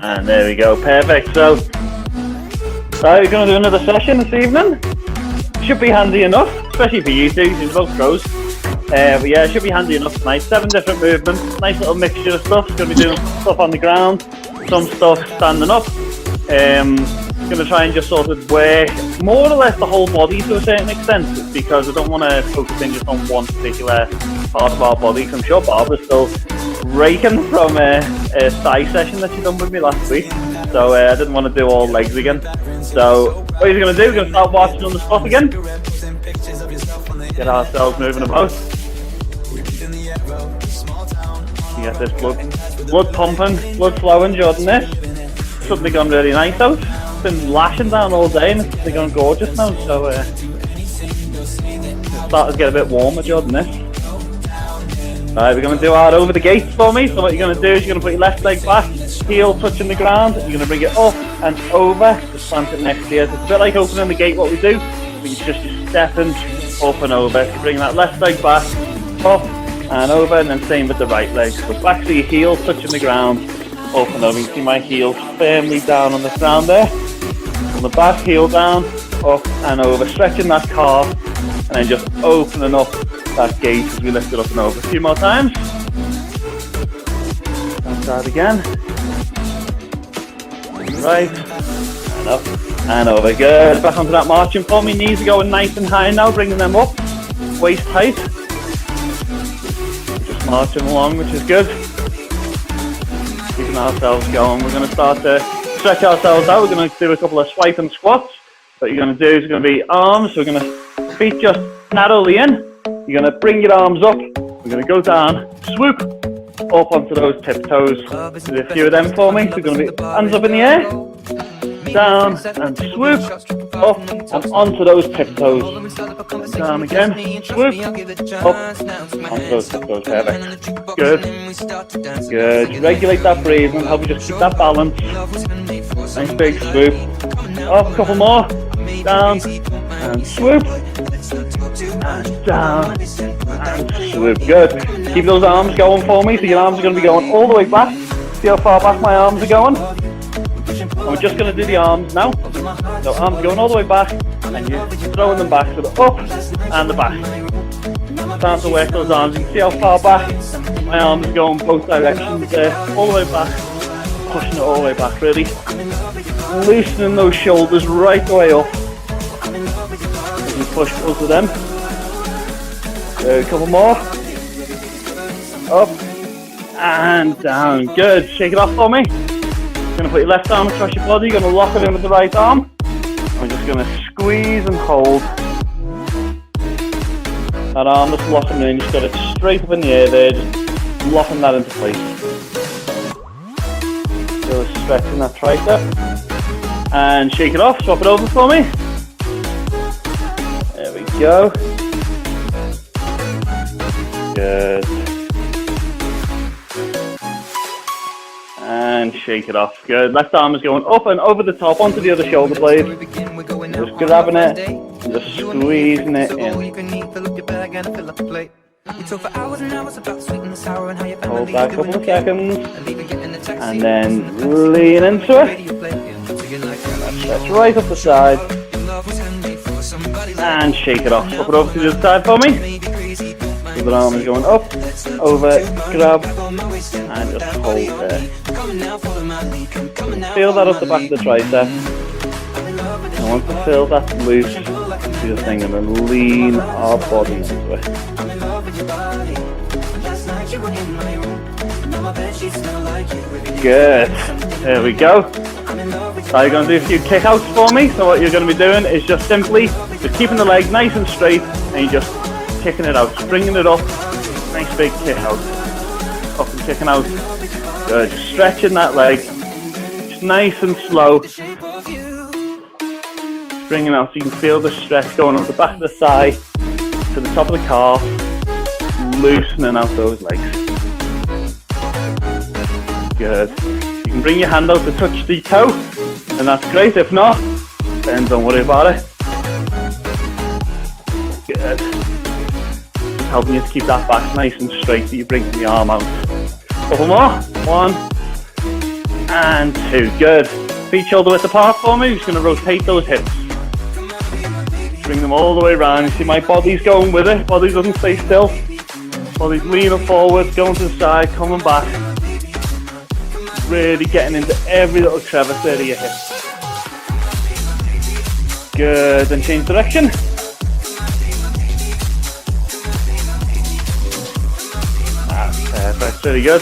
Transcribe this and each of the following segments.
And there we go, perfect. So we're going to do another session this evening. Should be handy enough, especially for you two, you're both pros. But yeah, it should be handy enough tonight. 7 different movements, nice little mixture of stuff. Going to be doing stuff on the ground, some stuff standing up. Going to try and just sort of work more or less the whole body to a certain extent, because I don't want to focus in just on one particular part of our body. Because I'm sure Barbara's still raking from a thigh session that she done with me last week, so I didn't want to do all legs again. So what are you going to do? We're going to start marching on the spot again, get ourselves moving about. You get this blood pumping, blood flowing during this. Suddenly gone really nice out. It's been lashing down all day and it's gone gorgeous now, so it's started to get a bit warmer during this. Right, we're going to do our over the gates for me. So what you're going to do is you're going to put your left leg back, heel touching the ground. You're going to bring it up and over, just plant it next to you. So it's a bit like opening the gate, what we do. But it's just you're stepping up and over. So bring that left leg back, up and over, and then same with the right leg. So back to your heel touching the ground, up and over. You can see my heel firmly down on the ground there. On the back, heel down, up and over. Stretching that calf and then just opening up that gate as we lift it up and over. A few more times. And start again. Right. And up. And over. Good. Back onto that marching for me. Knees are going nice and high now. Bringing them up. Waist height. Just marching along, which is good. Keeping ourselves going. We're going to start to stretch ourselves out. We're going to do a couple of swipe and squats. What you're going to do is going to be arms. So we're going to feet just narrowly in. You're going to bring your arms up, we're going to go down, swoop up onto those tiptoes. Do a few of them for me. So we're going to be hands up in the air, down and swoop, up and onto those tiptoes. Down again, swoop, up onto those tiptoes. Perfect. Good. Good. Just regulate that breathing, help you just keep that balance. Nice big swoop. Up, a couple more. Down and swoop. And down and swoop. Good. Keep those arms going for me. So your arms are going to be going all the way back. See how far back my arms are going? And we're just going to do the arms now. So arms going all the way back and you're throwing them back. So the up and the back. Start to work those arms. You can see how far back my arms are going both directions there. All the way back. Pushing it all the way back really. Loosening those shoulders right the way up. As we push both of them. A couple more. Up and down. Good. Shake it off for me. You're going to put your left arm across your body. You're going to lock it in with the right arm. I'm just going to squeeze and hold. That arm that's locking in. Just got it straight up in the air there. Just locking that into place. Just stretching that tricep. And shake it off. Swap it over for me. There we go. Good. And shake it off. Good. Left arm is going up and over the top onto the other shoulder blade. Just grabbing it and just squeezing it in. Hold that a couple of seconds. And then lean into it. Stretch right up the side. And shake it off. Flip it over to the other side for me. The other arm is going up, over, grab, and just hold there. Feel that up the back of the tricep. And once you feel that loose, you're just thinking and lean our body into it. Good. There we go. Now you're going to do a few kick-outs for me. So what you're going to be doing is just simply just keeping the leg nice and straight, and you just kicking it out, springing it up, nice big kick out, up and kicking out. Good. Just stretching that leg, just nice and slow, springing out so you can feel the stretch going up the back of the thigh to the top of the calf, loosening out those legs. Good. You can bring your hand out to touch the toe, and that's great. If not, then don't worry about it. Good. helping you to keep that back nice and straight that you bring the arm out. Couple more. 1 and 2. Good. Feet shoulder width apart for me. Just going to rotate those hips. Bring them all the way around. You see my body's going with it. Body doesn't stay still. Body's leaning forward, going to the side, coming back. Really getting into every little crevice there of your hip. Good. Then change direction. That's perfect. Really good.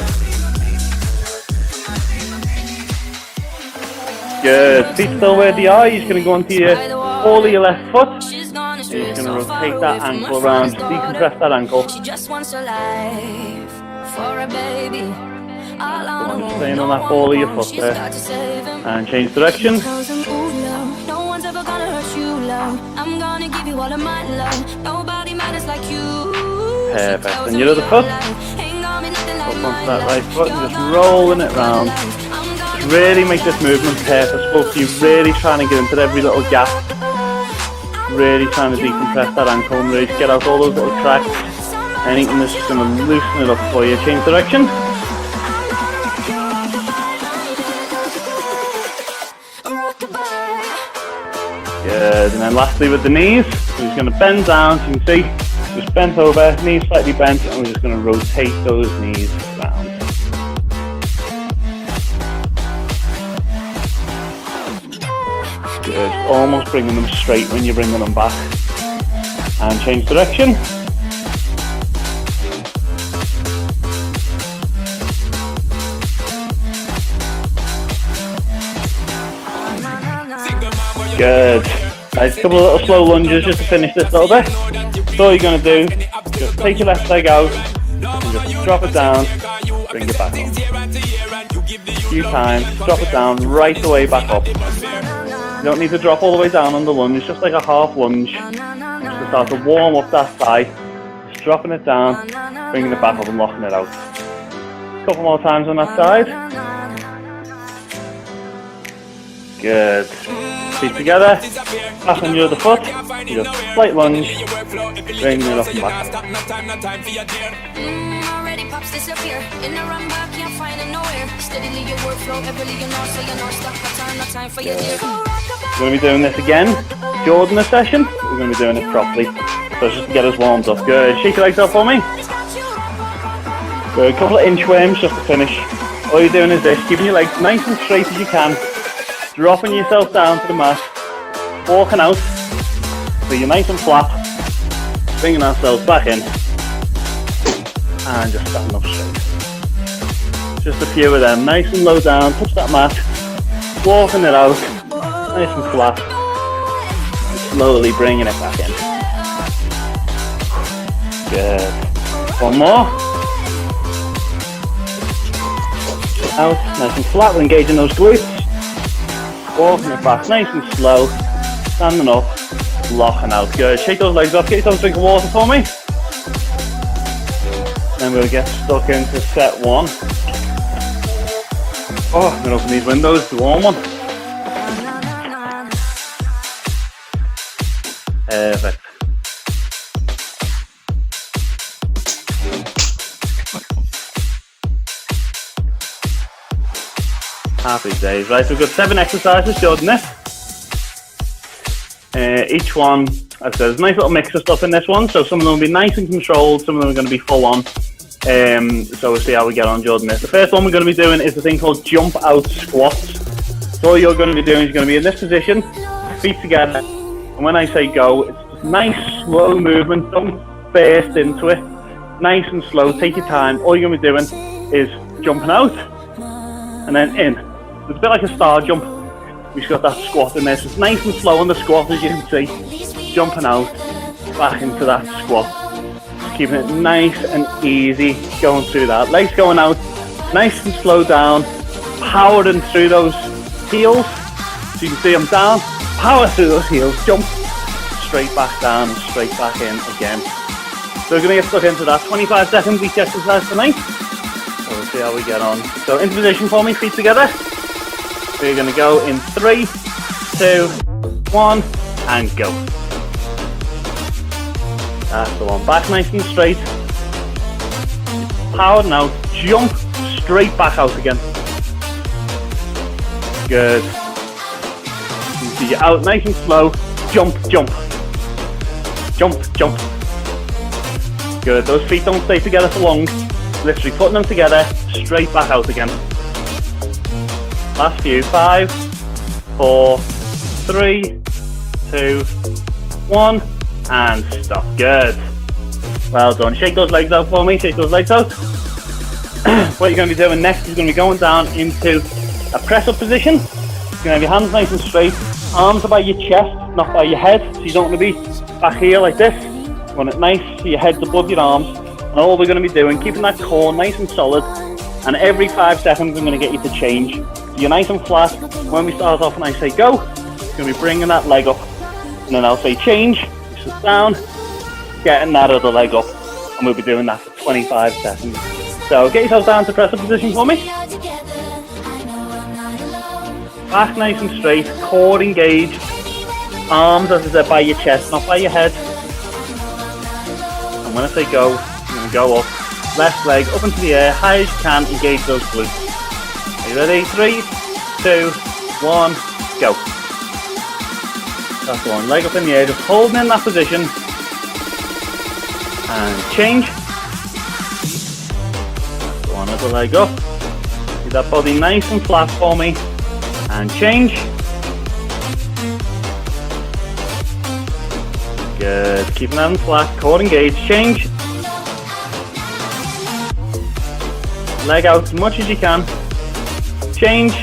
Good. Feet still where they are. You're just going to go onto your ball of your left foot. And you're just going to rotate that ankle around. Decompress that ankle. Staying on that ball of your foot there. And change direction. Perfect. And your other foot. Up onto that right foot and just rolling it round. Just really make this movement purposeful. So you're really trying to get into every little gap. Really trying to decompress that ankle and really get out all those little cracks. Anything that's just going to loosen it up for you. Change direction. Good. And then lastly with the knees, we're just going to bend down. So you can see, just bent over, knees slightly bent, and we're just going to rotate those knees round. Good. Almost bringing them straight when you're bringing them back. And change direction. Good. Nice, a couple of little slow lunges just to finish this little bit. So all you're going to do, just take your left leg out, and just drop it down, bring it back up. A few times, drop it down, right away back up. You don't need to drop all the way down on the lunge, just like a half lunge. Just to start to warm up that thigh. Just dropping it down, bringing it back up and locking it out. A couple more times on that side. Good. Feet together, back on your other foot, you just slight lunge, bringing it up and back. We're going to be doing this again, Jordan a session, we're going to be doing it properly, so just to get us warmed up. Good, shake your legs up for me. Good, a couple of inchworms just to finish. All you're doing is this, keeping your legs nice and straight as you can. Dropping yourself down to the mat, walking out, so you're nice and flat, bringing ourselves back in, and just standing up straight. Just a few of them, nice and low down, touch that mat, walking it out, nice and flat, and slowly bringing it back in. Good. One more. Out, nice and flat, we're engaging those glutes. Walking it back nice and slow, standing up, locking out. Good. Shake those legs up, get yourself a drink of water for me. Then we'll get stuck into set 1. Oh, I'm going to open these windows, the warm one. Perfect. Happy days. Right, so we've got 7 exercises, Jordan, this. Each one, as I said, there's a nice little mix of stuff in this one, so some of them will be nice and controlled, some of them are going to be full on. So we'll see how we get on, Jordan. The first one we're going to be doing is a thing called jump out squats. So all you're going to be doing is going to be in this position, feet together, and when I say go, it's just nice, slow movement, don't burst into it. Nice and slow, take your time. All you're going to be doing is jumping out, and then in. It's a bit like a star jump. We've got that squat in there, so it's nice and slow on the squat, as you can see. Jumping out, back into that squat. Just keeping it nice and easy, going through that. Legs going out, nice and slow down, powering through those heels. So you can see them down, power through those heels, jump, straight back down and straight back in again. So we're going to get stuck into that. 25 seconds each exercise tonight. So we'll see how we get on. So into position for me, feet together. We're going to go in 3, 2, 1, and go. That's the one. Back nice and straight. Power now. Jump straight back out again. Good. So you're out nice and slow. Jump, jump. Jump, jump. Good. Those feet don't stay together for long. Literally putting them together, straight back out again. Last few. 5, 4, 3, 2, 1, and stop. Good. Well done. Shake those legs out for me. Shake those legs out. What you're going to be doing next is going to be going down into a press-up position. You're going to have your hands nice and straight. Arms are by your chest, not by your head. So you don't want to be back here like this. You want it nice so your head's above your arms. And all we're going to be doing, keeping that core nice and solid. And every 5 seconds, I'm going to get you to change. So you're nice and flat. When we start off and I say go, you're going to be bringing that leg up. And then I'll say change. You sit down, getting that other leg up. And we'll be doing that for 25 seconds. So get yourself down to press-up position for me. Back nice and straight, core engaged. Arms, as I said, by your chest, not by your head. And when I say go, you're going to go up. Left leg up into the air, high as you can, engage those glutes. Are you ready? 3, 2, 1, go. That's the one. Leg up in the air, just holding in that position. And change. One other leg up. Keep that body nice and flat for me. And change. Good. Keeping that flat. Core engaged. Change. Leg out as much as you can. Change.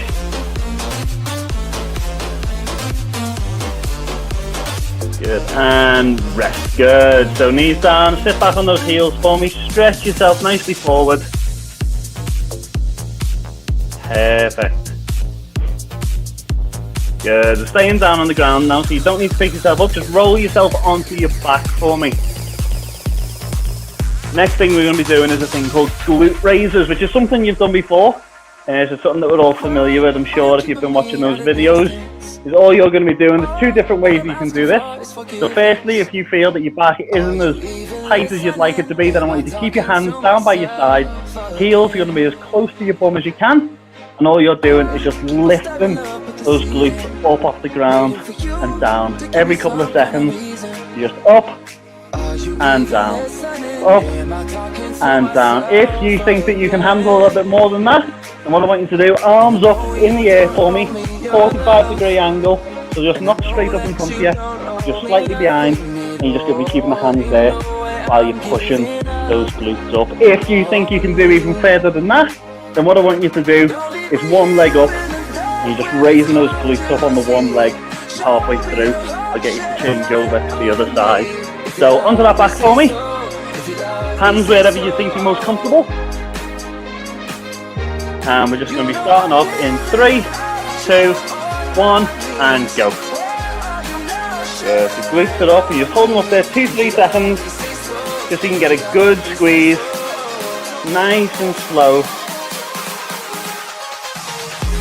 Good. And rest. Good. So knees down. Sit back on those heels for me. Stretch yourself nicely forward. Perfect. Good. Staying down on the ground now, so you don't need to pick yourself up. Just roll yourself onto your back for me. Next thing we're going to be doing is a thing called glute raises, which is something you've done before. It's something that we're all familiar with, I'm sure, if you've been watching those videos. Is all you're going to be doing. There's 2 different ways you can do this. So firstly, if you feel that your back isn't as tight as you'd like it to be, then I want you to keep your hands down by your side. Heels are going to be as close to your bum as you can. And all you're doing is just lifting those glutes up off the ground and down. Every couple of seconds, you're just up and down, up and down. If you think that you can handle a little bit more than that, then what I want you to do, arms up in the air for me, 45-degree angle, so just not straight up in front of you, just slightly behind, and you're just going to be keeping the hands there while you're pushing those glutes up. If you think you can do even further than that, then what I want you to do is one leg up, and you're just raising those glutes up on the one leg halfway through. I'll get you to change over to the other side. So onto that back for me. Hands wherever you think you're most comfortable. And we're just going to be starting off in 3, 2, 1, and go. Good. The glutes are up, and you're holding them up there 2-3 seconds, just so you can get a good squeeze, nice and slow.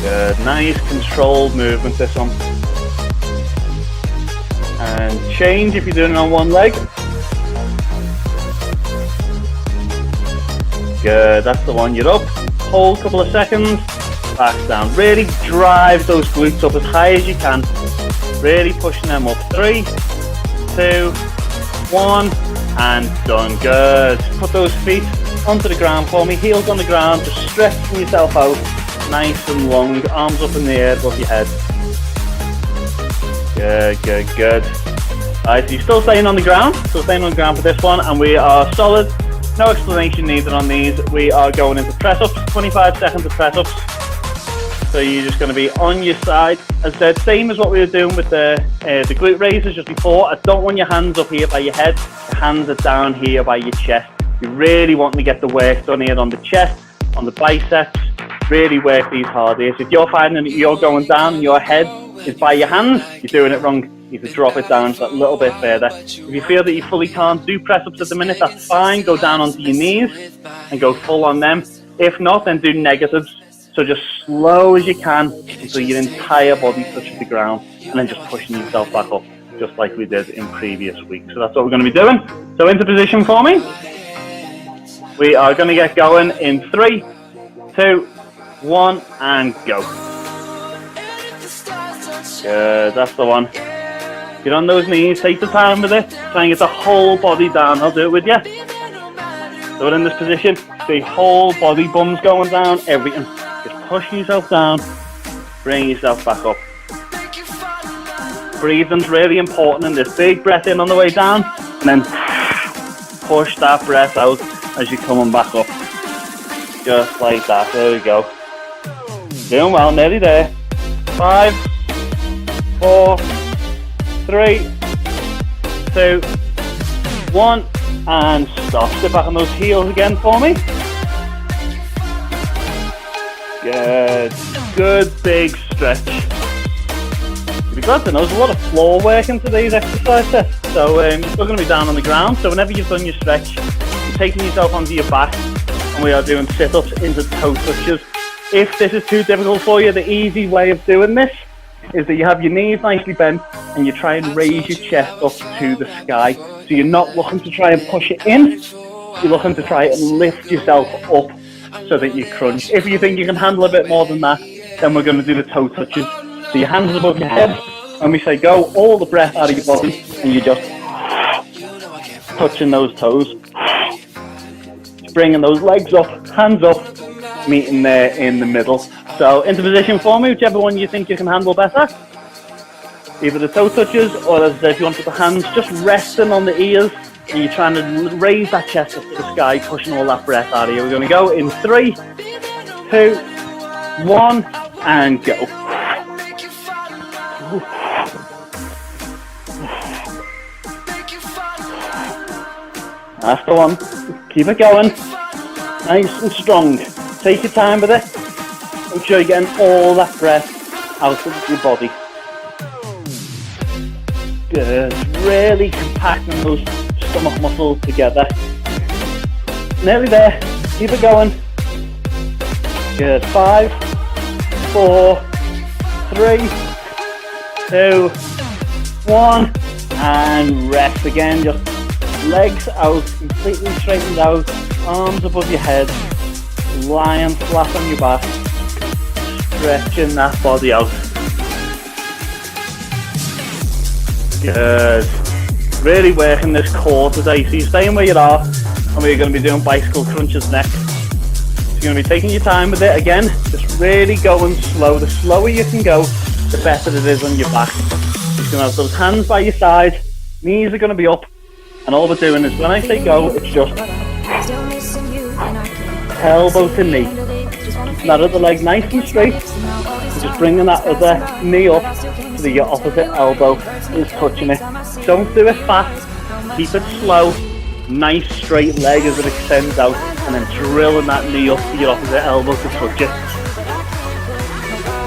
Good, nice controlled movement this one. And change if you're doing it on one leg. Good, that's the one. You're up, hold a couple of seconds, back down. Really drive those glutes up as high as you can. Really pushing them up. 3, 2, 1, and done. Good. Put those feet onto the ground for me, heels on the ground, just stretching yourself out. Nice and long, arms up in the air above your head. Good, good, good. Alright, so you're still staying on the ground, for this one, and we are solid. No explanation needed on these. We are going into press-ups, 25 seconds of press-ups. So you're just going to be on your side. As I said, same as what we were doing with the glute raises just before. I don't want your hands up here by your head. Your hands are down here by your chest. You really want to get the work done here on the chest, on the biceps. Really work these hard here. So if you're finding that you're going down and your head is by your hands, you're doing it wrong. You need to drop it down just a little bit further. If you feel that you fully can't do press-ups at the minute, that's fine. Go down onto your knees and go full on them. If not, then do negatives. So just slow as you can until your entire body touches the ground, and then just pushing yourself back up. just like we did in previous weeks. So that's what we're going to be doing. So into position for me. We are going to get going in 3, 2, 1, and go. Good, that's the one. Get on those knees, take the time with it, try and get the whole body down. I'll do it with you. So in this position, the whole body, bum's going down, everything. Just pushing yourself down, bring yourself back up. Breathing's really important in this. Big breath in on the way down, and then push that breath out as you're coming back up. Just like that, there we go. Doing well, nearly there. 5, 4, 3, 2, 1, and stop. Sit back on those heels again for me. Good. Good big stretch. You'll be glad to know there's a lot of floor work in today's exercise set. So you're still going to be down on the ground. So whenever you've done your stretch, you're taking yourself onto your back, and we are doing sit-ups into toe touches. If this is too difficult for you, the easy way of doing this is that you have your knees nicely bent and you try and raise your chest up to the sky. So you're not looking to try and push it in, you're looking to try and lift yourself up so that you crunch. If you think you can handle a bit more than that, then we're going to do the toe touches. So your hands above your head, when we say go, all the breath out of your body, and you're just touching those toes. Bringing those legs up, hands up, meeting there in the middle. So into position for me, whichever one you think you can handle better. Either the toe touches, or as I said, if you want to put the hands just resting on the ears, and you're trying to raise that chest up to the sky, pushing all that breath out of you. We're going to go in 3, 2, 1, and go. That's the one. Keep it going. Nice and strong. Take your time with it. Make sure you're getting all that breath out of your body. Good. Really compacting those stomach muscles together. Nearly there. Keep it going. Good. 5, 4, 3, 2, 1, and rest again. Just legs out, completely straightened out, arms above your head, lying flat on your back, stretching that body out. Good. Really working this core today. So you're staying where you are, and we're going to be doing bicycle crunches next. So you're going to be taking your time with it again, just really going slow. The slower you can go, the better it is on your back. You're going to have those hands by your side, knees are going to be up, and all we're doing is when I say go, it's just elbow to knee. That other leg nice and straight, and just bringing that other knee up so that your opposite elbow is touching it. Don't do it fast, keep it slow, nice straight leg as it extends out, and then drilling that knee up to your opposite elbow to touch it.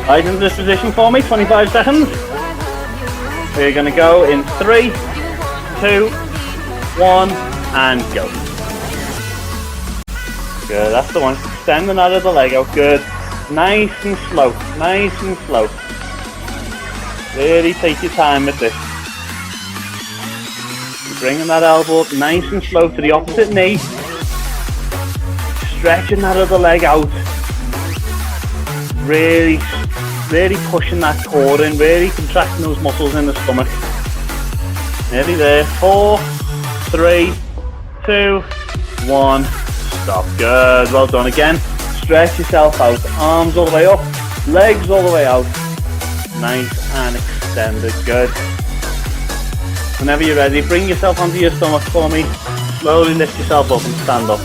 Right into this position for me, 25 seconds. We're going to go in 3, 2, 1, and go. Good, that's the one. Extending out of the leg out. Good. Nice and slow. Nice and slow. Really take your time with this. Bringing that elbow up nice and slow to the opposite knee. Stretching that other leg out. Really pushing that core in. Really contracting those muscles in the stomach. Nearly there. 4, 3, 2, 1. Stop. Good. Well done again. Stretch yourself out. Arms all the way up. Legs all the way out. Nice and extended. Good. Whenever you're ready, bring yourself onto your stomach for me. Slowly lift yourself up and stand up.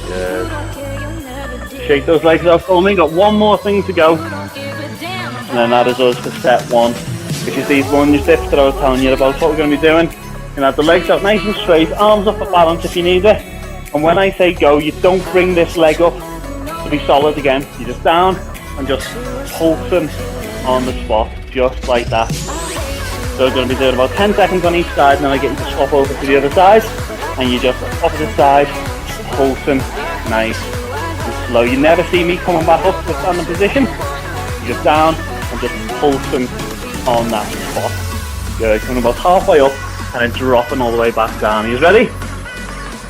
Good. Shake those legs out for me. Got one more thing to go. And then that is us for set 1. Which is these lunge dips that I was telling you about. What we're going to be doing. You're going to have the legs out nice and straight, arms up for balance if you need it. And when I say go, you don't bring this leg up to be solid again. You're just down and just pulsing on the spot, just like that. So we're going to be doing about 10 seconds on each side, and then I get you to swap over to the other side. And you just opposite side, pulsing, nice and slow. You never see me coming back up to a standing position. You just down and just pulsing on that spot. Good, coming about halfway up and then dropping all the way back down. Are you ready?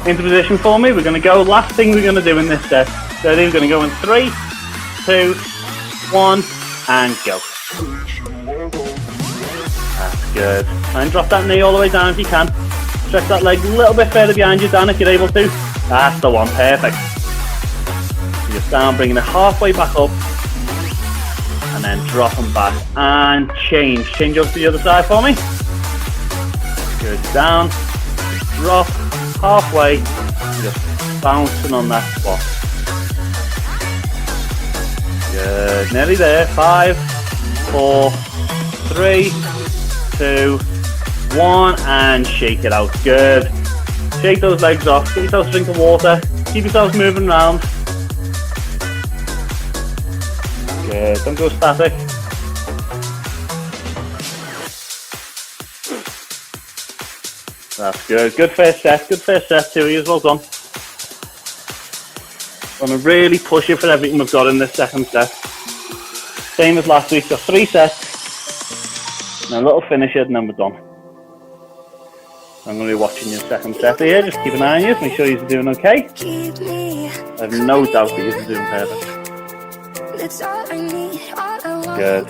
Into position for me. We're going to go, last thing we're going to do in this set. Ready? We're going to go in 3, 2, 1, and go. That's good. And drop that knee all the way down if you can. Stretch that leg a little bit further behind you, Dan, if you're able to. That's the one, perfect. Just down, bringing it halfway back up. And then dropping back. And change. Change over to the other side for me. Good, down. Drop. Halfway. Just bouncing on that spot. Good, nearly there. 5, 4, 3, 2, 1, and shake it out. Good. Shake those legs off. Get yourself a drink of water. Keep yourself moving around. Good. Don't go static. That's good. Good first set. Good first set, two of you. Well done. I'm going to really push it for everything we've got in this second set. Same as last week. Got 3 sets. And a little finish it, and then we're done. I'm going to be watching your second set here. Just keep an eye on you. Make sure you're doing okay. I have no doubt that you're doing perfect. Good.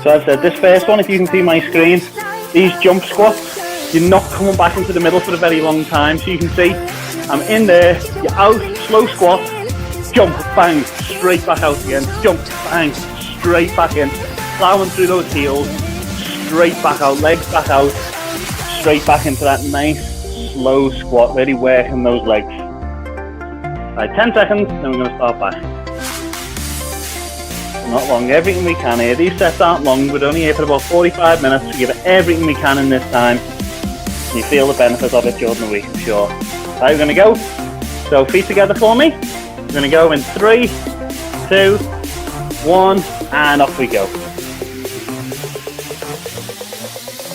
So I've said this first one, if you can see my screen, these jump squats, you're not coming back into the middle for a very long time. So you can see I'm in there, you're out, slow squat, jump, bang, straight back out again, jump, bang, straight back in, plowing through those heels, straight back out, legs back out, straight back into that nice slow squat, really working those legs. Right, 10 seconds, then we're going to start back. Not long, everything we can here. These sets aren't long, we're only here for about 45 minutes. We give it everything we can in this time. You feel the benefits of it during the week, I'm sure. Right, we're going to go. So feet together for me. We're going to go in 3, 2, 1, and off we go.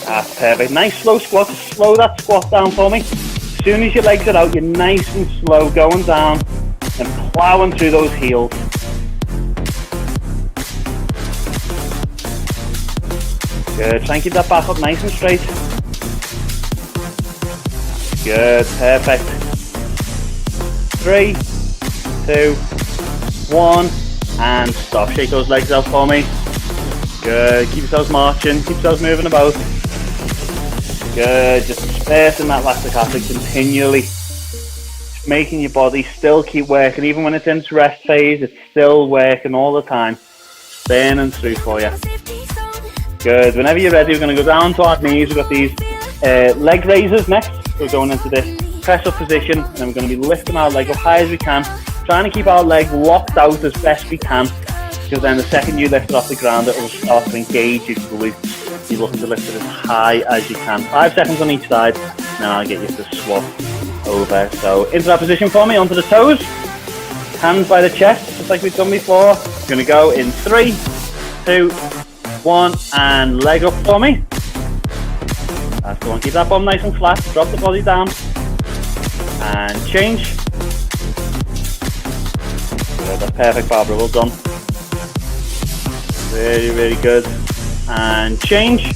That's perfect. Nice slow squat. Slow that squat down for me. As soon as your legs are out, you're nice and slow going down and plowing through those heels. Good. Try and keep that back up nice and straight. Good. Perfect. 3, 2, 1, and stop. Shake those legs out for me. Good. Keep yourselves marching. Keep yourselves moving about. Good. Just dispersing that lactic acid continually. Just making your body still keep working. Even when it's in its rest phase, it's still working all the time. Burning through for you. Good. Whenever you're ready, we're going to go down to our knees. We've got these leg raisers next. We're going into this press up position, and we're going to be lifting our leg up high as we can, trying to keep our leg locked out as best we can, because then the second you lift it off the ground, it will start to engage your glutes. You're looking to lift it as high as you can. 5 seconds on each side, and then I'll get you to swap over. So into that position for me, onto the toes, hands by the chest, just like we've done before. We're going to go in 3, 2, 1, and leg up for me. That's the one. Keep that bum nice and flat. Drop the body down. And change. Good, that's perfect, Barbara. Well done. Very, very good. And change.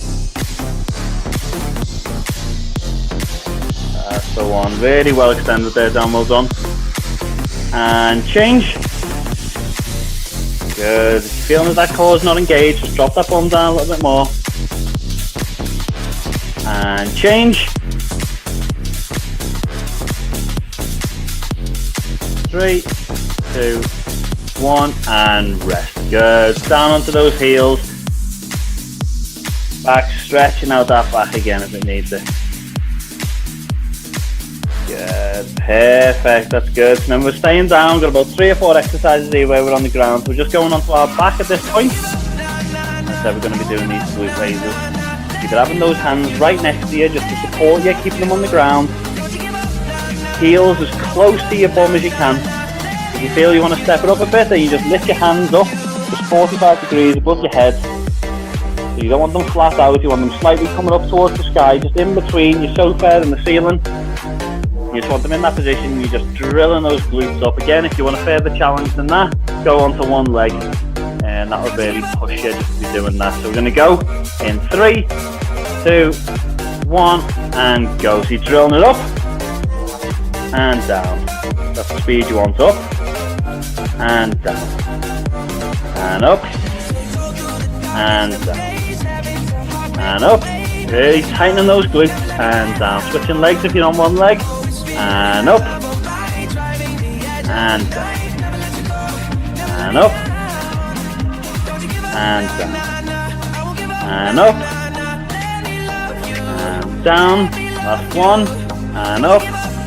That's the one. Really well extended there, Dan. Well done. And change. Good. If you're feeling that core is not engaged, just drop that bum down a little bit more. And change. 3, 2, 1, and rest. Good. Down onto those heels. Back, stretching out that back again if it needs it. Good. Perfect. That's good. So then we're staying down. We've got about 3 or 4 exercises here where we're on the ground. So we're just going onto our back at this point. So we're going to be doing these glute raises. You're having those hands right next to you just to support you, keeping them on the ground. Heels as close to your bum as you can. If you feel you want to step it up a bit, then you just lift your hands up just 45 degrees above your head. So you don't want them flat out, you want them slightly coming up towards the sky, just in between your sofa and the ceiling. You just want them in that position. You're just drilling those glutes up. Again, if you want a further challenge than that, go onto one leg, and that will really push you just to be doing that. So we're going to go in 3, 2, 1, and go. So you're drilling it up and down. That's the speed you want. Up and down, and up and down, and up. Really tightening those glutes and down. Switching legs if you're on one leg, and up and down, and up and down, and up and down. Last one, and up.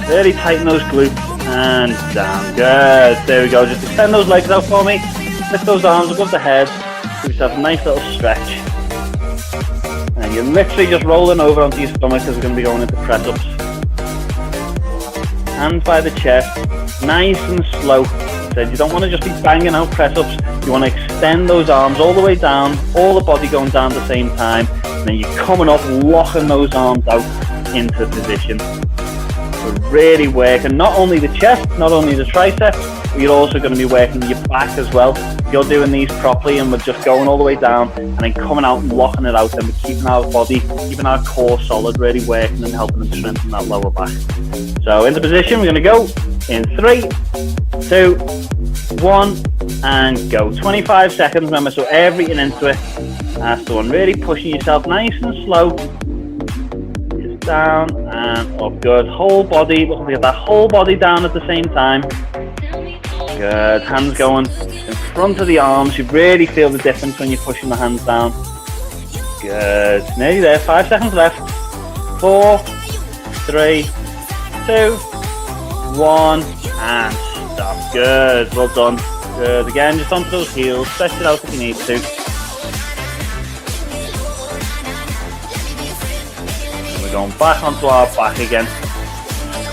Really tighten those glutes and down. Good. There we go. Just extend those legs out for me. Lift those arms above the head. Give yourself a nice little stretch. And you're literally just rolling over onto your stomach as we're going to be going into press-ups. Hands by the chest, nice and slow. So you don't want to just be banging out press-ups. You want to extend those arms all the way down, all the body going down at the same time. And then you're coming up, locking those arms out into position. So really working not only the chest, not only the triceps, but you're also going to be working your back as well. If you're doing these properly and we're just going all the way down and then coming out and locking it out, then we're keeping our body, keeping our core solid, really working and helping them strengthen that lower back. So into position, we're going to go in 3, 2, 1, and go. 25 seconds, remember, so everything into it. That's the one. Really pushing yourself nice and slow. Just down and up. Good. Whole body, look at that whole body down at the same time. Good. Hands going in front of the arms. You really feel the difference when you're pushing the hands down. Good. Nearly there. 5 seconds left. 4, 3, 2, 1, and stop. Good. Well done. Good. Again, just onto those heels. Stretch it out if you need to. And we're going back onto our back again.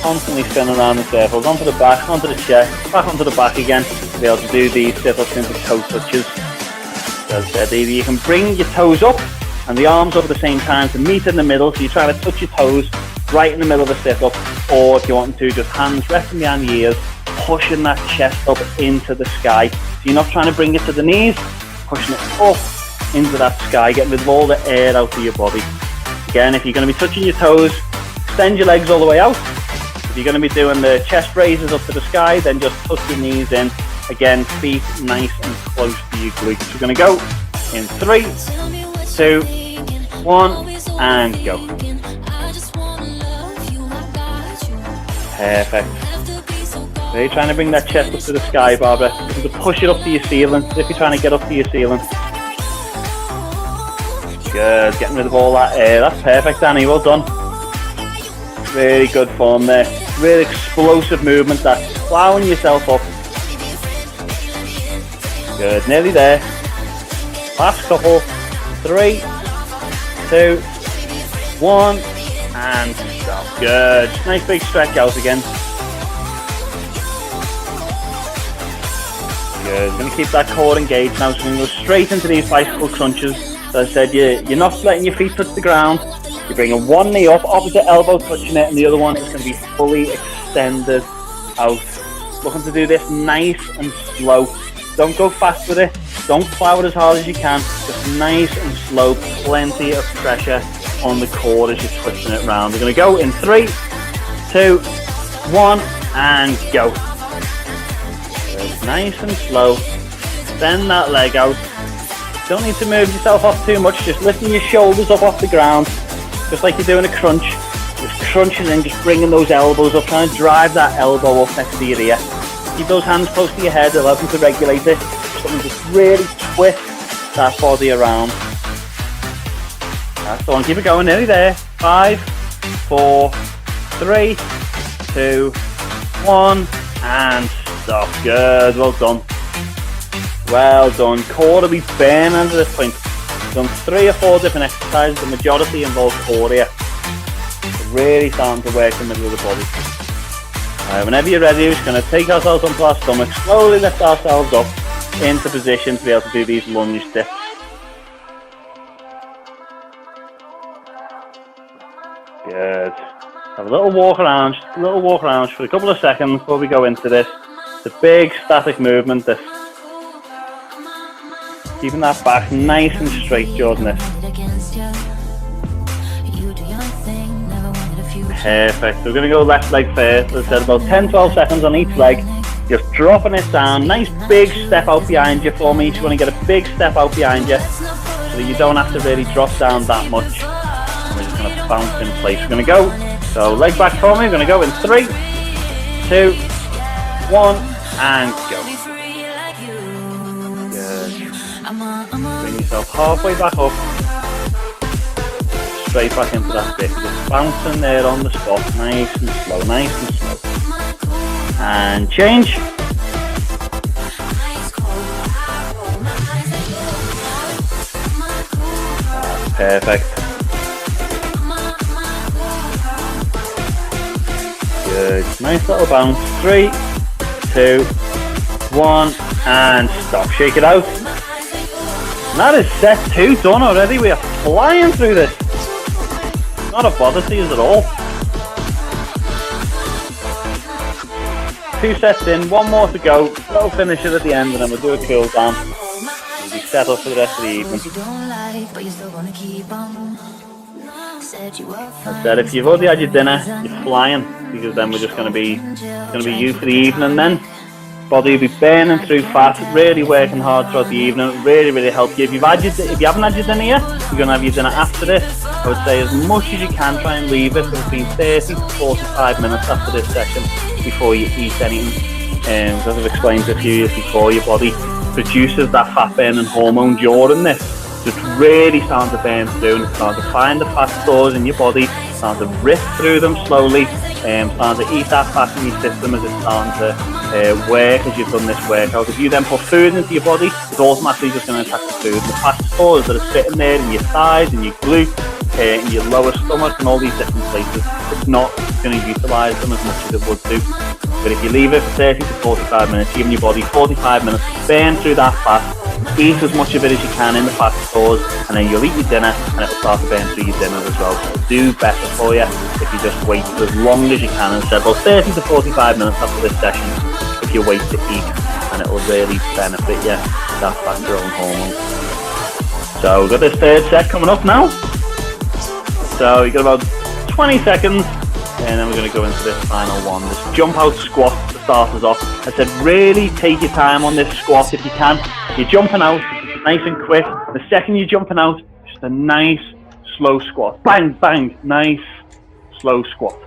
Constantly spinning around in circles, onto the back, onto the chest, back onto the back again, to be able to do these sit-ups into toe touches. So as I said, either you can bring your toes up and the arms up at the same time to meet in the middle, so you're trying to touch your toes right in the middle of the sit-up, or if you want to, just hands resting behind the ears, pushing that chest up into the sky. So you're not trying to bring it to the knees, pushing it up into that sky, getting rid of all the air out of your body. Again, if you're going to be touching your toes, extend your legs all the way out. If you're going to be doing the chest raises up to the sky, then just tuck your knees in. Again, feet nice and close to your glutes. We're going to go in 3, 2, 1, and go. Perfect. Really trying to bring that chest up to the sky, Barbara. You can push it up to your ceiling, as if you're trying to get up to your ceiling. Good, getting rid of all that air. That's perfect, Danny. Well done. Really good form there. Really explosive movement. That's ploughing yourself up. Good, nearly there. Last couple. 3, 2, 1, and stop. Good. Nice big stretch out again. Good. Going to keep that core engaged now. So we're going to go straight into these bicycle crunches. As I said, you're not letting your feet touch the ground. You're bringing one knee up, opposite elbow touching it, and the other one is going to be fully extended out. Looking to do this nice and slow. Don't go fast with it. Don't plow it as hard as you can. Just nice and slow. Plenty of pressure on the core as you're twisting it around. We're going to go in 3, 2, 1, and go. Good. Nice and slow. Bend that leg out. Don't need to move yourself off too much. Just lifting your shoulders up off the ground. Just like you're doing a crunch. Just crunching in, just bringing those elbows up, trying to drive that elbow up next to your ear. Keep those hands close to your head, allow them to regulate it. Just really twist that body around. That's the one, keep it going, nearly there. 5, 4, 3, 2, 1, and stop. Good, well done. Well done. Core will be burning at this point. Done 3 or 4 different exercises, the majority involve core here. Really starting to work in the middle of the body. Whenever you're ready, we're just going to take ourselves onto our stomach, slowly lift ourselves up into position to be able to do these lunge dips. Good. Have a little walk around, just a little walk around for a couple of seconds before we go into this. It's a big static movement, this. Keeping that back nice and straight during this. Perfect. So we're going to go left leg first. As I said, about 10-12 seconds on each leg. Just dropping it down. Nice big step out behind you for me. So you want to get a big step out behind you so that you don't have to really drop down that much. And we're just going to bounce in place. We're going to go. So leg back for me. We're going to go in 3, 2, 1, and go. Good. Bring yourself halfway back up. Straight back into that bit. Just bouncing there on the spot. Nice and slow, nice and slow. And change. That's perfect. Good. Nice little bounce. 3, 2, 1, and stop. Shake it out. And that is set 2 done already. We are flying through this. Not a bother to use at all. 2 sets in, 1 more to go. We'll finish it at the end and then we'll do a cool down. We'll be set up for the rest of the evening. I said, if you've already had your dinner, you're flying, because then we're just going to be you for the evening then. Body will be burning through fat, really working hard throughout the evening. Really help you. If you haven't had your dinner yet, you're going to have your dinner after this. I would say as much as you can, try and leave it for between 30 to 45 minutes after this session before you eat anything. As I've explained to a few years before, your body produces that fat burning hormone during this. So it's really starting to burn through, and it's starting to find the fat stores in your body, starting to rip through them slowly, starting to eat that fat in your system as it's starting to work as you've done this workout. If you then put food into your body, it's automatically just going to attack the food. The fat stores that are sitting there in your thighs, in your glutes, in your lower stomach and all these different places, it's not going to utilise them as much as it would do. But if you leave it for 30 to 45 minutes, giving your body 45 minutes to burn through that fat, eat as much of it as you can in the fat stores, and then you'll eat your dinner and it'll start to burn through your dinner as well. So it'll do better for you if you just wait for as long as you can, and said about 30 to 45 minutes after this session if you wait to eat, and it will really benefit you with that fat growing hormone. So we've got this third set coming up now. So you've got about 20 seconds, and then we're going to go into this final one, this jump out squat to start us off. I said really take your time on this squat if you can. You're jumping out nice and quick. The second you're jumping out, just a nice slow squat. Bang, bang, nice slow squat.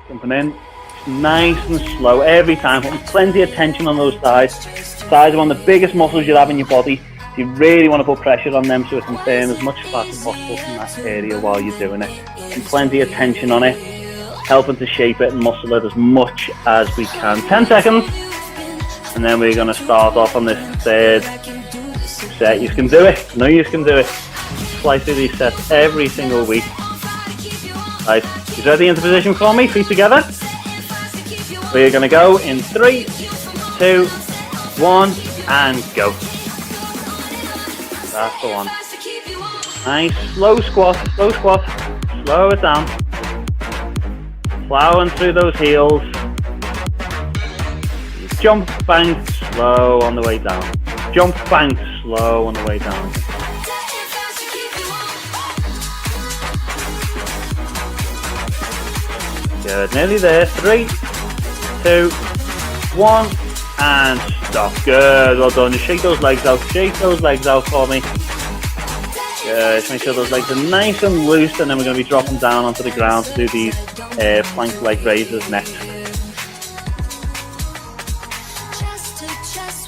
Jumping in, just nice and slow every time, putting plenty of tension on those thighs. Thighs are one of the biggest muscles you'll have in your body. You really want to put pressure on them so it can burn as much fat as possible from that area while you're doing it. And plenty of tension on it, helping to shape it and muscle it as much as we can. 10 seconds, and then we're going to start off on this third set. You can do it. I know you can do it. Fly through these sets every single week. Right, you ready into position for me? Feet together. We're going to go in 3, 2, 1, and go. That's the one. Nice, slow squat, slow it down. Plowing through those heels. Jump, bang, slow on the way down. Jump, bang, slow on the way down. Good, nearly there. 3, 2, 1, and stop. Good, well done. Just shake those legs out. Shake those legs out for me. Good, just make sure those legs are nice and loose, and then we're going to be dropping down onto the ground to do these plank leg raises next.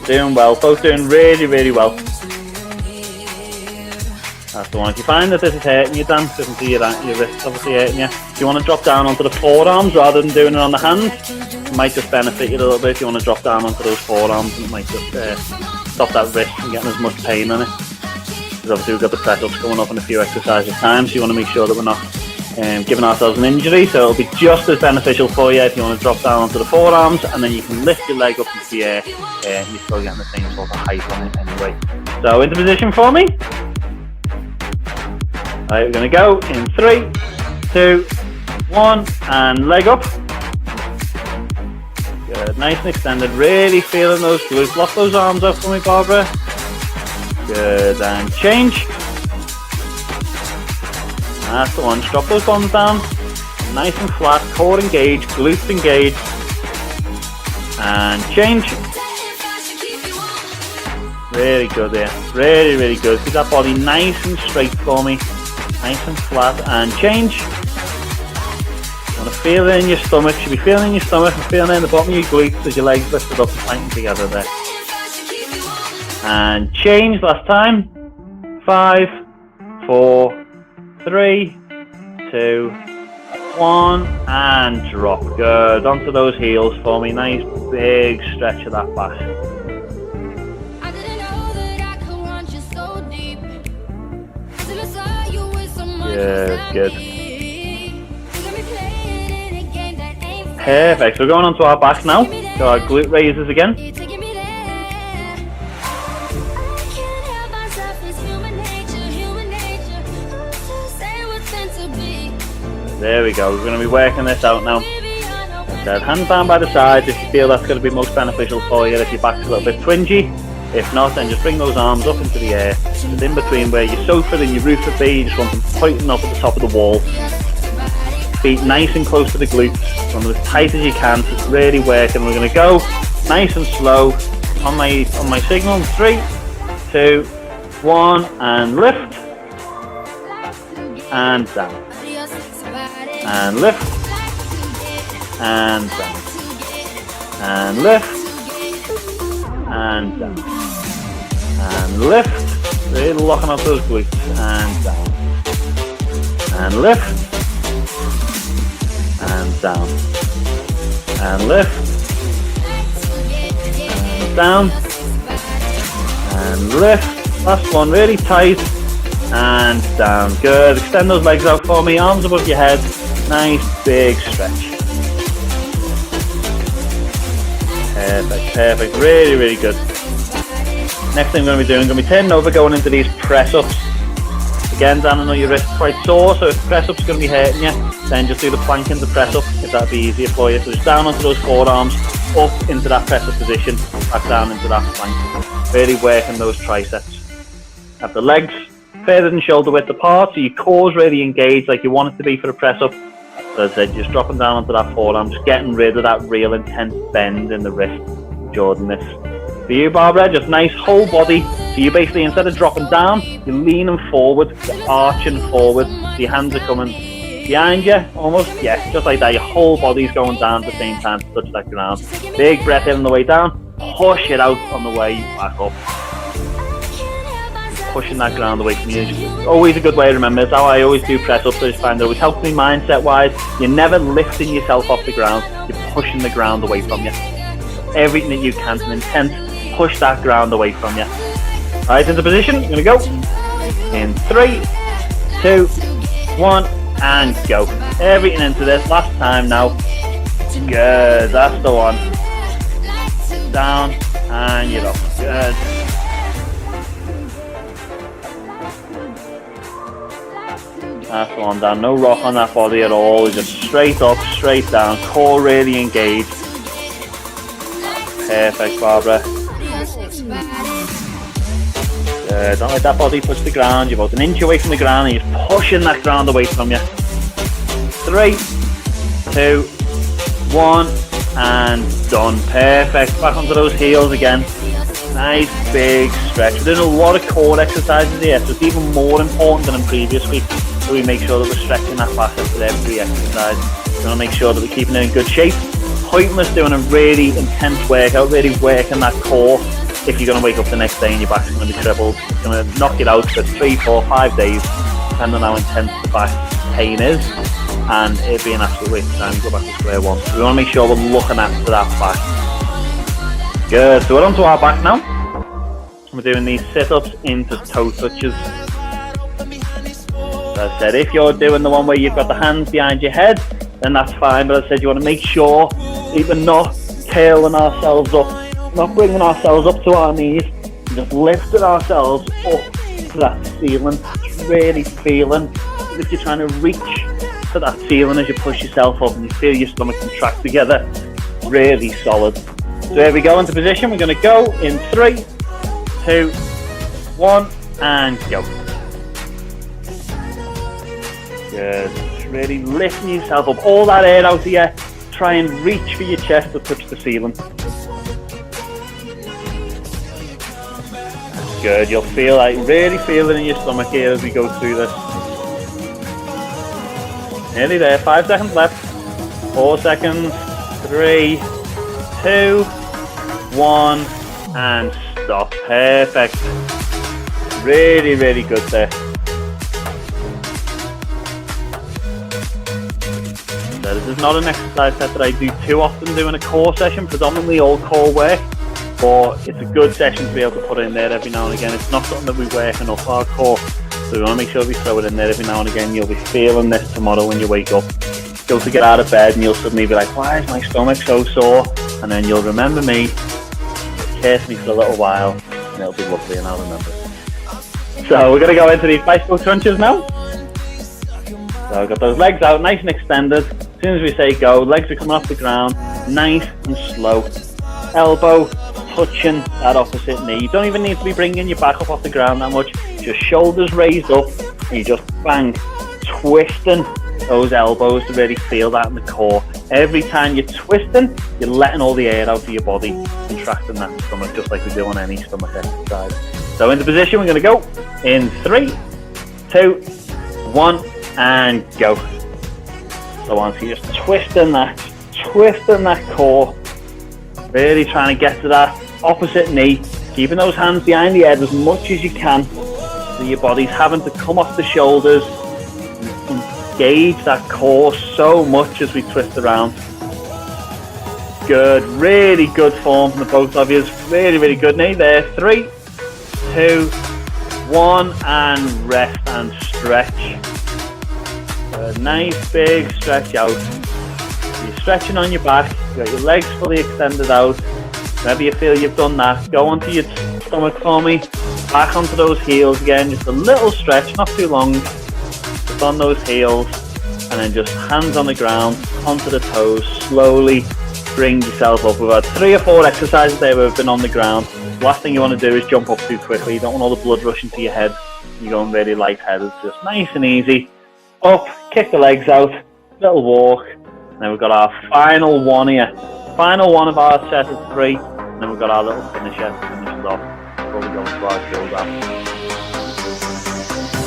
Doing well, both doing really well. That's the one. If you find that this is hurting you, Dan, so you can see your wrists obviously hurting you, if you want to drop down onto the forearms rather than doing it on the hands, it might just benefit you a little bit if you want to drop down onto those forearms, and it might just stop that wrist from getting as much pain on it. Because obviously we've got the press-ups coming up in a few exercises time, so you want to make sure that we're not giving ourselves an injury, so it'll be just as beneficial for you if you want to drop down onto the forearms, and then you can lift your leg up into the air, and you're still getting the same sort of height on it anyway. So into position for me. Alright, we're going to go in 3, 2, 1, and leg up. Good, nice and extended, really feeling those glutes. Lock those arms up for me, Barbara. Good, and change. That's the one, drop those bombs down. Nice and flat, core engaged, glutes engaged. And change. Really good there, really, really good. Keep that body nice and straight for me. Nice and flat, and change. You want to feel it in your stomach. You should be feeling in your stomach and feeling it in the bottom of your glutes as your legs lifted up and planking together there. And change, last time. 5, 4, 3, 2, 1, and drop. Good, onto those heels for me. Nice big stretch of that back. Good, good. Perfect, so we're going on to our back now. So our glute raises again. There we go, we're going to be working this out now. So hands down by the sides if you feel that's going to be most beneficial for you, if your back's a little bit twingy. If not, then just bring those arms up into the air. And in between where your sofa and your roof would be, you just want them pointing up at the top of the wall. Feet nice and close to the glutes. Want them as tight as you can, so it's really working. We're going to go nice and slow on my signal. 3, 2, 1, and lift. And down. And lift. And down. And lift. And down. And lift, really locking up those glutes, and down, and lift, and down, and lift, and down, and lift. Last one, really tight, and down. Good, extend those legs out for me, arms above your head, nice big stretch. Perfect, perfect, really, really good. Next thing I'm going to be doing, I'm going to be turning over, going into these press-ups. Again, Dan, I know your wrist's quite sore, so if press-up's going to be hurting you, then just do the plank into press-up, if that'd be easier for you. So just down onto those forearms, up into that press-up position, back down into that plank. Really working those triceps. Have the legs further than shoulder width apart, so your core's really engaged like you want it to be for a press-up. So as I said, just dropping down onto that forearm, just getting rid of that real intense bend in the wrist during this. For you, Barbara, just nice whole body. So you basically, instead of dropping down, you're leaning forward, you're arching forward. So your hands are coming behind you, almost. Yeah, just like that. Your whole body's going down at the same time to touch that ground. Big breath in on the way down. Push it out on the way back up. Pushing that ground away from you. It's always a good way to remember. It's how I always do press-ups. I just find it always helps me mindset-wise. You're never lifting yourself off the ground. You're pushing the ground away from you. Everything that you can, an intense push that ground away from you. Alright, into position, I'm going to go. In 3, 2, 1, and go. Everything into this, last time now. Good, that's the one. Down, and you're up. Good. That's the one, down. No rock on that body at all. Just straight up, straight down. Core really engaged. Perfect, Barbara. Good. Don't let that body touch the ground. You're about an inch away from the ground and you're just pushing that ground away from you. 3, 2, 1, and done. Perfect. Back onto those heels again. Nice big stretch. We're doing a lot of core exercises here, so it's even more important than in previous weeks. So we make sure that we're stretching that back after every exercise. We want to make sure that we're keeping it in good shape. Pointless doing a really intense workout, really working that core if you're going to wake up the next day and your back's going to be crippled. It's going to knock it out for 3, 4, 5 days, depending on how intense the back pain is, and it'd be an absolute waste of time to go back to square one. So we want to make sure we're looking after that back. Good, so we're on to our back now. We're doing these sit-ups into toe touches. So as I said, if you're doing the one where you've got the hands behind your head, then that's fine, but as I said, you want to make sure that we're not curling ourselves up, not bringing ourselves up to our knees, and just lifting ourselves up to that ceiling, just really feeling as if you're trying to reach to that ceiling as you push yourself up and you feel your stomach contract together. Really solid. So here we go into position. We're going to go in 3, 2, 1, and go. Good. Just really lifting yourself up. All that air out of you. Try and reach for your chest to touch the ceiling. That's good. You'll feel really feel it in your stomach here as we go through this. Nearly there. 5 seconds left. 4 seconds. 3, 2, 1, and stop. Perfect. Really, really good there. So this is not an exercise set that I do too often doing a core session, predominantly all core work, but it's a good session to be able to put in there every now and again. It's not something that we work enough our core, so we want to make sure we throw it in there every now and again. You'll be feeling this tomorrow when you wake up. Go to get out of bed and you'll suddenly be like, why is my stomach so sore? And then you'll remember me, curse me for a little while, and it'll be lovely and I'll remember. So we're going to go into these bicycle crunches now. So I've got those legs out nice and extended. As soon as we say go, legs are coming off the ground, nice and slow. Elbow touching that opposite knee. You don't even need to be bringing your back up off the ground that much. Just shoulders raised up and you just bang, twisting those elbows to really feel that in the core. Every time you're twisting, you're letting all the air out of your body, contracting that stomach just like we do on any stomach exercise. So into position, we're going to go in 3, 2, 1, and go. So once you're just twisting that core, really trying to get to that opposite knee, keeping those hands behind the head as much as you can, so your body's having to come off the shoulders, engage that core so much as we twist around. Good, really good form from the both of you. Really, really good knee there. 3, 2, 1, and rest and stretch. A nice big stretch out. You're stretching on your back, you've got your legs fully extended out. Whenever you feel you've done that, go onto your stomach for me, back onto those heels again, just a little stretch, not too long, just on those heels, and then just hands on the ground, onto the toes, slowly bring yourself up. We've had 3 or 4 exercises there where we've been on the ground. The last thing you want to do is jump up too quickly. You don't want all the blood rushing to your head. You're going really lightheaded, just nice and easy. Up, kick the legs out, little walk, and then we've got our final one here. Final one of our set of 3, and then we've got our little finisher to finish it off before we go into our shoulder.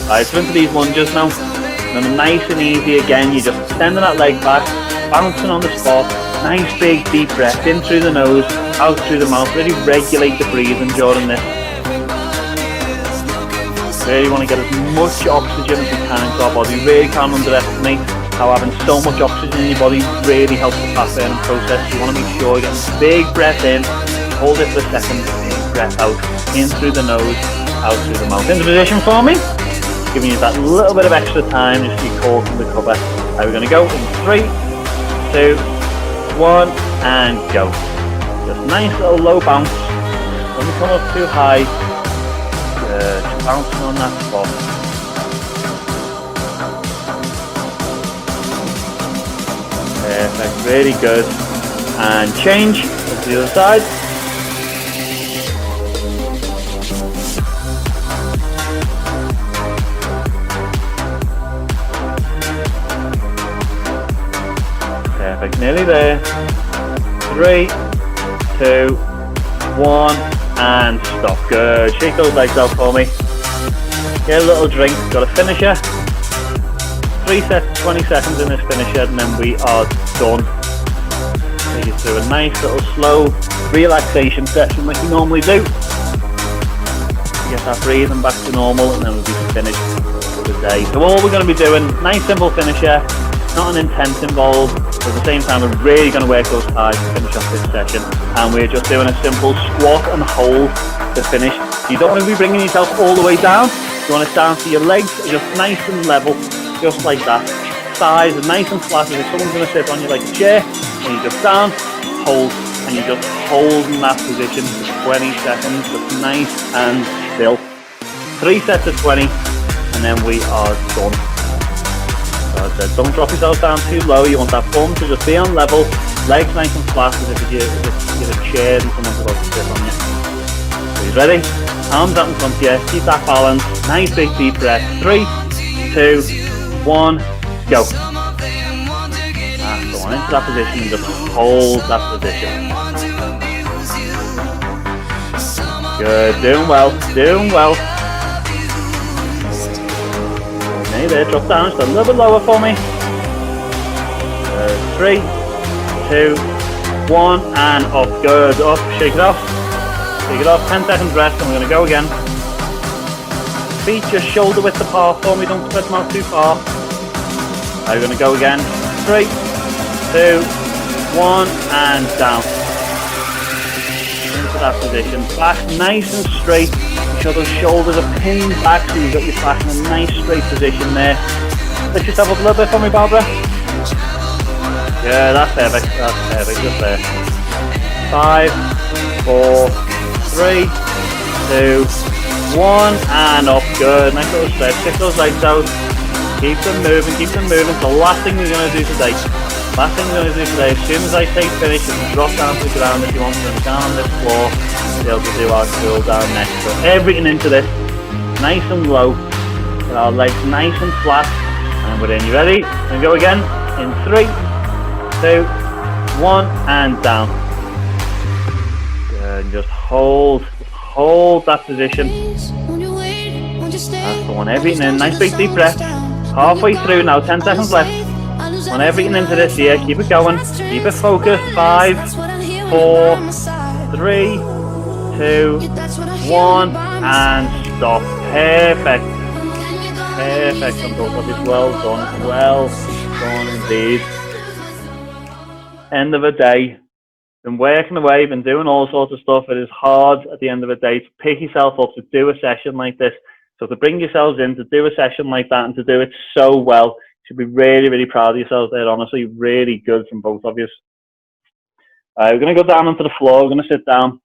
Alright, so into these lunges now. And then nice and easy again, you're just extending that leg back, bouncing on the spot, nice big deep breath in through the nose, out through the mouth, really regulate the breathing during this. Really want to get as much oxygen as we can into our body. Really can't underestimate how having so much oxygen in your body really helps the fat burning process. You want to make sure you get a big breath in, hold it for a second, big breath out, in through the nose, out through the mouth. Into position for me, giving you that little bit of extra time just so your core can recover. Now we're going to go in 3, 2, 1, and go. Just nice little low bounce, don't come up too high. Just bouncing on that spot. Perfect, really good. And change to the other side. Perfect, nearly there. 3, 2, 1. And stop. Good. Shake those legs out for me. Get a little drink. Got a finisher. 3 sets, 20 seconds in this finisher, and then we are done. Take you through a nice little slow relaxation session like you normally do. Get that breathing back to normal, and then we'll be finished for the day. So all we're going to be doing, nice simple finisher, not an intense involved. At the same time, we're really going to work those thighs to finish off this session, and we're just doing a simple squat and hold to finish. You don't want to be bringing yourself all the way down. You want it down to your legs are just nice and level, just like that. Thighs are nice and flat as if someone's going to sit on you like a chair, and you just down, hold, and you just hold in that position for 20 seconds, just nice and still. 3 sets of 20, and then we are done. So said, don't drop yourself down too low. You want that bum to just be on level, legs nice and flat as if you're a chair and someone's about to sit on you. So you ready? Arms out in front of you, keep that balance, nice big deep breath. 3, 2, 1, go. That's the one, into that position and just hold that position. Good, doing well, doing well. Okay, there, drop down just a little bit lower for me. 3, 2, 1, and up, good, up, shake it off. Shake it off, 10 seconds rest, and we're going to go again. Feet just shoulder width apart for me, don't spread them out too far. Now we're going to go again. 3, 2, 1, and down. Into that position. Back nice and straight. Make sure those shoulders are pinned back so you've got your back in a nice straight position there. Lift yourself up a little bit for me, Barbara. Yeah, that's perfect. That's perfect. Just there. 5, 4, 3, 2, 1, and up. Good. Nice little stretch. Kick those legs out. Keep them moving. Keep them moving. It's the last thing we're going to do today. Last thing we're going to do today. As soon as I say finish, you can drop down to the ground if you want to. Down on this floor. Be able to do our cool down next. So everything into this, nice and low. With our legs nice and flat. And we're in. You ready? And go again. In 3, 2, 1, and down. Good. And just hold that position. That's the one. Everything in. Nice big deep breath. Halfway through now. 10 seconds left. Want everything into this here. Keep it going. Keep it focused. 5, 4, 3, 2, 1, and stop. Perfect. Perfect on both of you. Well done. Well done indeed. End of the day. Been working away, been doing all sorts of stuff. It is hard at the end of the day to pick yourself up to do a session like this. So to bring yourselves in, to do a session like that and to do it so well, you should be really, really proud of yourselves there, honestly. Really good from both of you. We're going to go down onto the floor. We're going to sit down.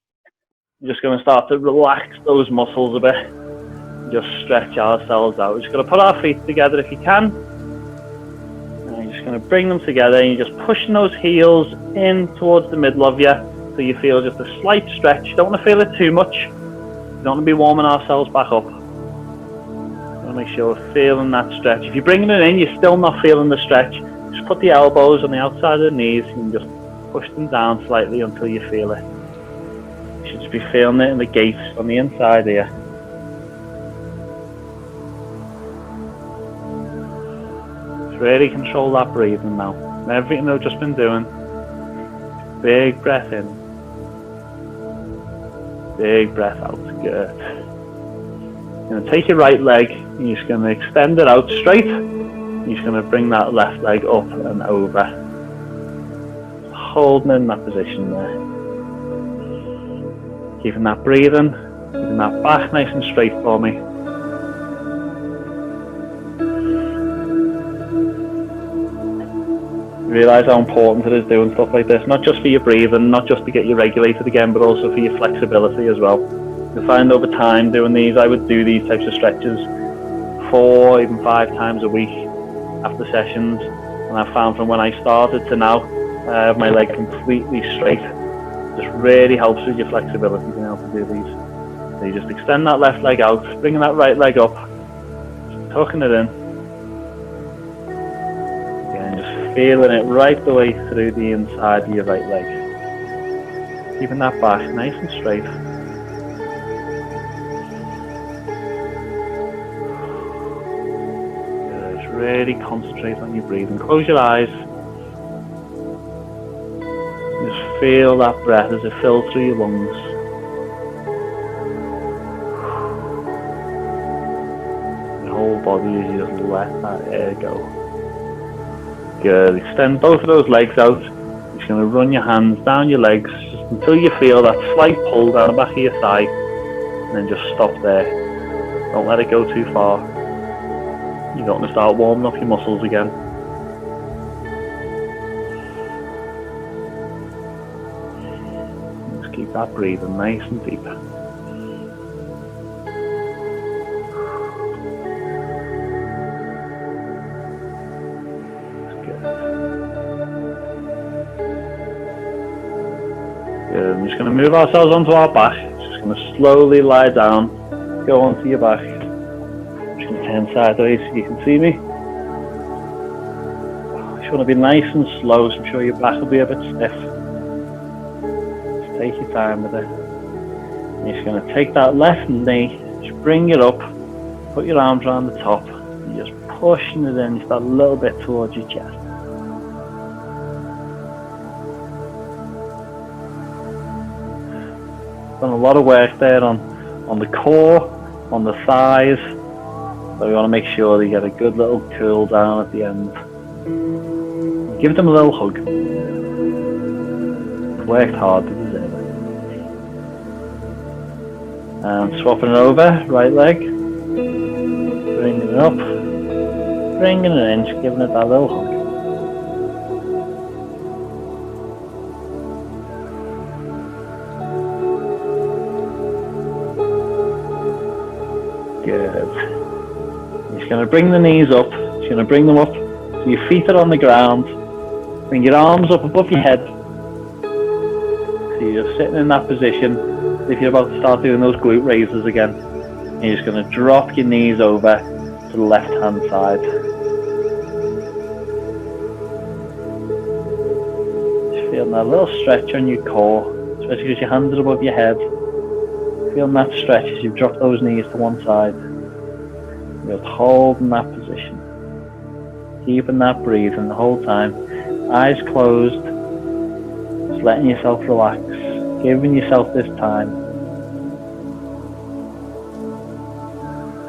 We're just going to start to relax those muscles a bit. Just stretch ourselves out. We're just going to put our feet together if you can. And you're just going to bring them together and you're just pushing those heels in towards the middle of you so you feel just a slight stretch. You don't want to feel it too much. You don't want to be warming ourselves back up. Make sure we're feeling that stretch. If you're bringing it in, you're still not feeling the stretch, just put the elbows on the outside of the knees and just push them down slightly until you feel it. You should just be feeling it in the gates on the inside here. Just really control that breathing now. And everything I've just been doing. Big breath in. Big breath out. Good. You're going to take your right leg and you're just going to extend it out straight. You're just going to bring that left leg up and over. Holding in that position there. Keeping that breathing, keeping that back nice and straight for me. Realise how important it is doing stuff like this, not just for your breathing, not just to get you regulated again, but also for your flexibility as well. You'll find over time doing these, I would do these types of stretches 4, even 5 times a week after sessions, and I found from when I started to now, I have my leg completely straight. It just really helps with your flexibility being able to do these. So you just extend that left leg out, bringing that right leg up, just tucking it in. Again, just feeling it right the way through the inside of your right leg. Keeping that back nice and straight. Really concentrate on your breathing. Close your eyes. Just feel that breath as it fills through your lungs. Your whole body as you just let that air go. Good. Extend both of those legs out. You're just going to run your hands down your legs just until you feel that slight pull down the back of your thigh. And then just stop there. Don't let it go too far. You're going to start warming up your muscles again. Just keep that breathing nice and deep. Good. I'm just going to move ourselves onto our back. Just going to slowly lie down, go onto your back. I'm just going to turn sideways so you can see me. You want to be nice and slow, so I'm sure your back will be a bit stiff. Just take your time with it. And you're just going to take that left knee, just bring it up, put your arms around the top, and you're just pushing it in just a little bit towards your chest. Done a lot of work there on the core, on the thighs, so we want to make sure that you get a good little cool down at the end. Give them a little hug. Worked hard to deserve it. And swapping it over, right leg. Bringing it up. Bringing it in, just giving it that little hug. Good. You're just going to bring the knees up. Just going to bring them up so your feet are on the ground. Bring your arms up above your head. So you're sitting in that position. If you're about to start doing those glute raises again, and you're just going to drop your knees over to the left hand side. Just feeling that little stretch on your core, especially because your hands are above your head. Feeling that stretch as you've dropped those knees to one side. You're holding that position. Keeping that breathing the whole time. Eyes closed, just letting yourself relax, giving yourself this time,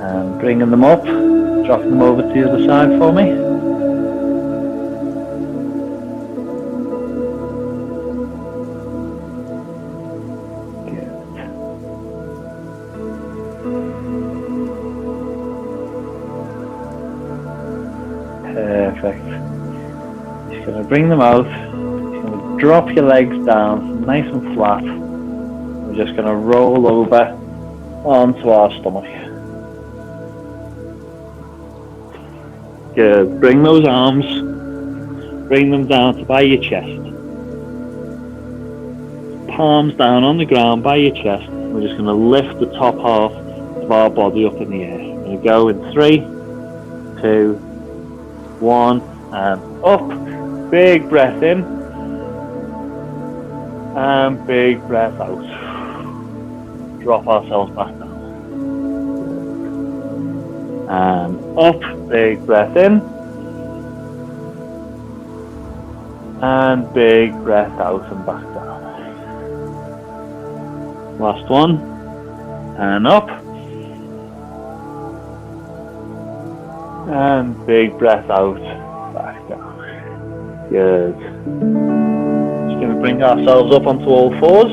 and bringing them up, dropping them over to the other side for me. Good. Perfect. Going to bring them out, just going to drop your legs down nice and flat. We're just going to roll over onto our stomach. Good. Bring those arms, bring them down to by your chest. Palms down on the ground by your chest. We're just going to lift the top half of our body up in the air. We're going to go in 3, 2, 1, and up. Big breath in and big breath out. Drop ourselves back down. And up, big breath in and big breath out and back down. Last one, and up and big breath out, back down. Good. Just going to bring ourselves up onto all fours.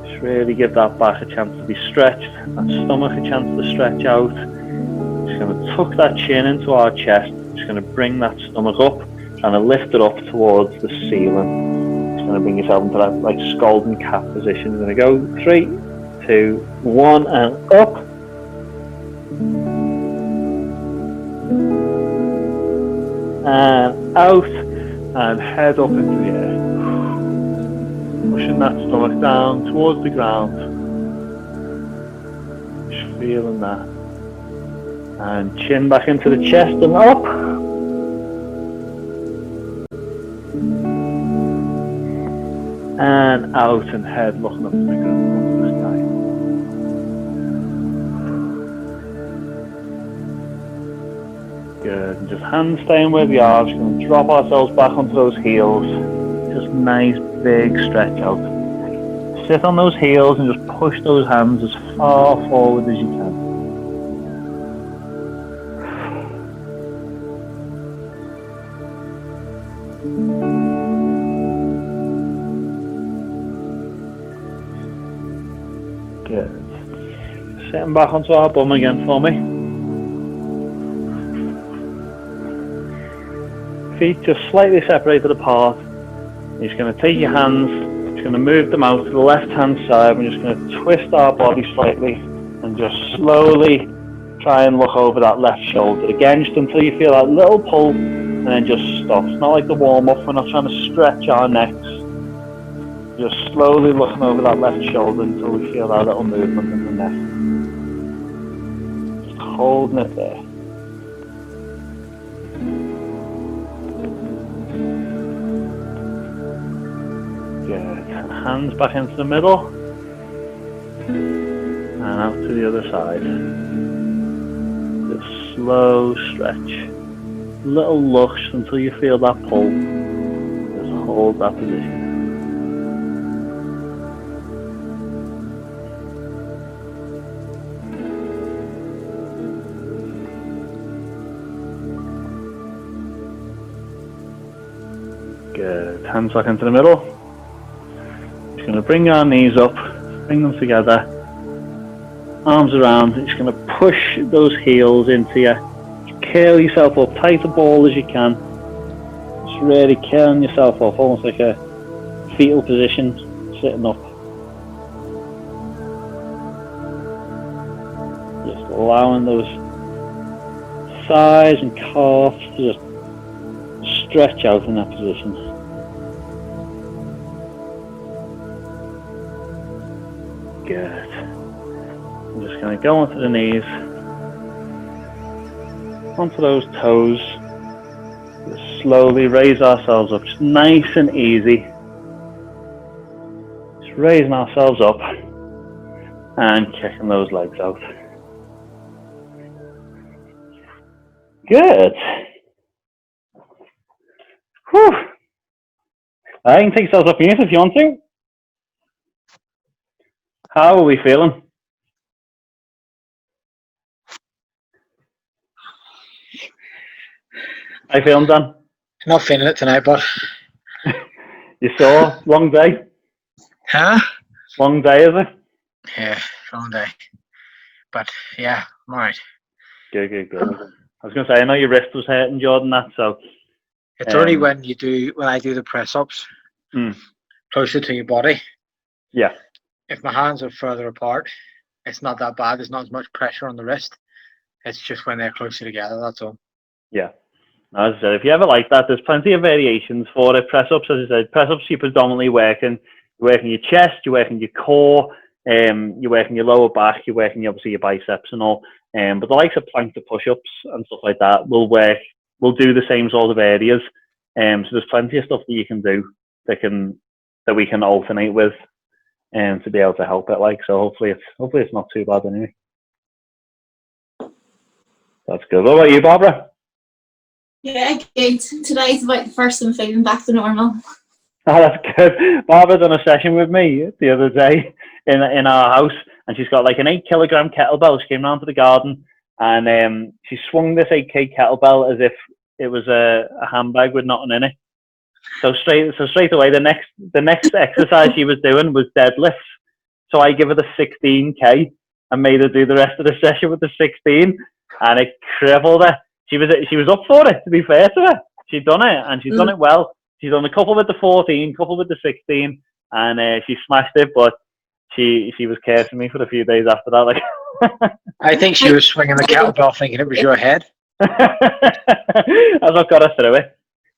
Just really give that back a chance to be stretched, that stomach a chance to stretch out. Just going to tuck that chin into our chest. Just going to bring that stomach up, trying to lift it up towards the ceiling. Just going to bring yourself into that like scalding cat position. You're going to go 3, 2, 1, and up. And out and head up into the air. Pushing that stomach down towards the ground. Just feeling that. And chin back into the chest and up. And out and head looking up to the ground, up to the sky. Good. And just hands staying where they are. Just going to drop ourselves back onto those heels. Just nice big stretch out. Sit on those heels and just push those hands as far forward as you can. Good. Sitting back onto our bum again for me. Feet just slightly separated apart. You're just going to take your hands, just going to move them out to the left hand side. We're just going to twist our body slightly and just slowly try and look over that left shoulder. Again, just until you feel that little pull and then just stop. It's not like the warm up, we're not trying to stretch our necks. Just slowly looking over that left shoulder until we feel that little movement in the neck. Just holding it there. Good. Hands back into the middle. And out to the other side. Just slow stretch. Little lush until you feel that pull. Just hold that position. Good. Hands back into the middle. Just going to bring our knees up, bring them together. Arms around. Just going to push those heels into you. Curl yourself up, tight the ball as you can. Just really curling yourself up, almost like a fetal position, sitting up. Just allowing those thighs and calves to just stretch out in that position. Good. I'm just going to go onto the knees, onto those toes. Just slowly raise ourselves up, just nice and easy. Just raising ourselves up and kicking those legs out. Good. Whew. You can take yourselves off mute if you want to. How are we feeling? How you feeling, Dan? Not feeling it tonight, but You sore? Long day? huh? Long day, is it? Yeah, long day. But yeah, I'm alright. Good. I was going to say, I know your wrist was hurting, Jordan, that, so... It's only when I do the press-ups closer to your body. Yeah. If my hands are further apart, it's not that bad. There's not as much pressure on the wrist. It's just when they're closer together, that's all. Yeah. As I said, if you ever like that, there's plenty of variations for it. Press-ups, as I said, press-ups you're predominantly working your chest, you're working your core, you're working your lower back, you're working obviously your biceps and all. But the likes of plank to push-ups and stuff like that will do the same sort of areas. So there's plenty of stuff that you can do that we can alternate with, to be able to help it. Like, so hopefully it's not too bad anyway. That's good. What about you, Barbara? Yeah, good. Today's about the first I'm feeling back to normal. Oh, that's good. Barbara done a session with me the other day in our house, and she's got like an 8-kilogram kettlebell. She came round to the garden, and she swung this 8K kettlebell as if it was a handbag with nothing in it. So straight away, the next exercise she was doing was deadlifts. So I give her the 16K and made her do the rest of the session with the 16, and it crippled her. She was up for it, to be fair to her. She'd done it, and she's done it well. She's done a couple with the 14, couple with the 16, and she smashed it, but she was cursing me for a few days after that. Like, I think she was swinging the kettlebell thinking it was your head. I've not got her through it.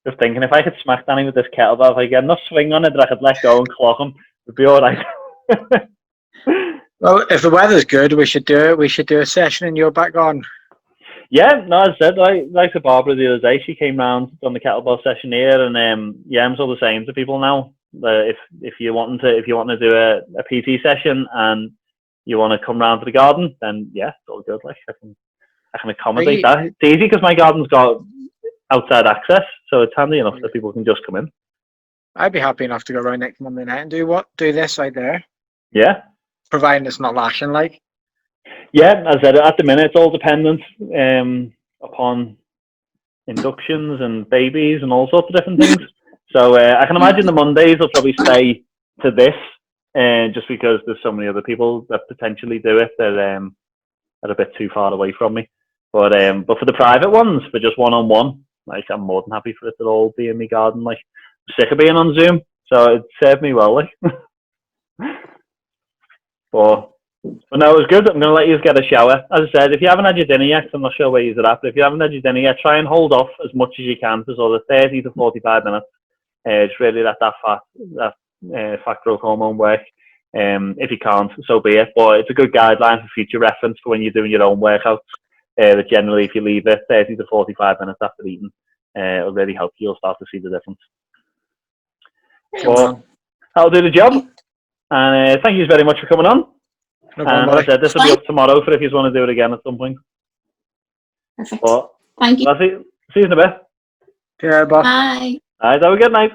Just thinking, if I could smack Danny with this kettlebell, if I get enough swing on it that I could let go and clock him, it'd be all right. Well, if the weather's good, we should do a session in your back garden. Yeah, no, as I said, like to Barbara the other day, she came round, done the kettlebell session here, and I'm still the same to people now. If you want to do a PT session and you want to come round to the garden, then yeah, it's all good. Like, I can accommodate that. It's easy because my garden's got outside access, so it's handy enough that people can just come in. I'd be happy enough to go around next Monday night and do this right there. Yeah. Providing it's not lashing like. Yeah, as I said, at the minute it's all dependent upon inductions and babies and all sorts of different things. So I can imagine the Mondays will probably stay to this, just because there's so many other people that potentially do it that are a bit too far away from me. But for the private ones, for just one-on-one, like, I'm more than happy for it to all be in my garden. Like, I'm sick of being on Zoom, so it served me well. Like, but no, it was good. I'm going to let you get a shower. As I said, if you haven't had your dinner yet, I'm not sure where you're at, but if you haven't had your dinner yet, try and hold off as much as you can for sort of 30 to 45 minutes. Just really let that factor of hormone work. If you can't, so be it. But it's a good guideline for future reference for when you're doing your own workouts. That generally, if you leave it 30 to 45 minutes after eating, it'll really help you. You'll start to see the difference. But that'll do the job. And thank you very much for coming on. No problem, And as I said, this will be up tomorrow for if you want to do it again at some point. Perfect. But Thank you. that's it. See you in a bit. Yeah, bye. Bye. All right, have a good night.